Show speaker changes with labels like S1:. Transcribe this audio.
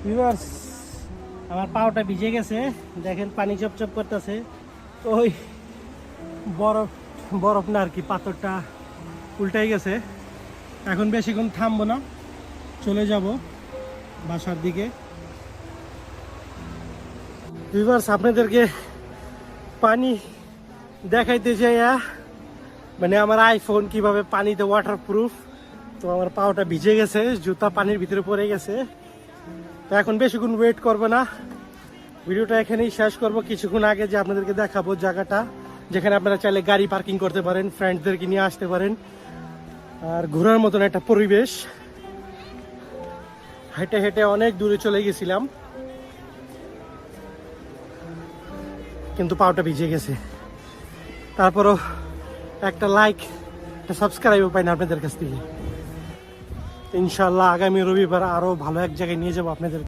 S1: Viewers, আমার পাওটা ভিজে গেছে, দেখেন পানি চপচপ করতেছে। ওই বরফ বরফ না আর কি, পাথরটা উল্টাই গেছে। এখন বেশিক্ষণ থামবো না, চলে যাব বাসার দিকে। ভিউয়ার্স, আপনাদেরকে পানি দেখাইতে চাই, মানে আমার আইফোন কিভাবে পানিতে ওয়াটারপ্রুফ। তো আমার পাওটা ভিজে গেছে, জুতা পানির ভিতরে পড়ে গেছে। তো এখন বেশিক্ষণ ওয়েট করবো না, ভিডিওটা এখানেই শেষ করব। কিছুক্ষণ আগে যে আপনাদেরকে দেখাবো জায়গাটা যেখানে আপনারা চাইলে গাড়ি পার্কিং করতে পারেন, ফ্রেন্ডদেরকে নিয়ে আসতে পারেন, আর ঘোরার মতন একটা পরিবেশ। হেঁটে হেঁটে অনেক দূরে চলে গেছিলাম, কিন্তু পাওটা ভিজে গেছে। তারপরও একটা লাইক, একটা সাবস্ক্রাইবও পাই না আপনাদের কাছ থেকে। ইনশাল্লাহ আগামী রবিবার আরো ভালো এক জায়গায় নিয়ে যাবো আপনাদের।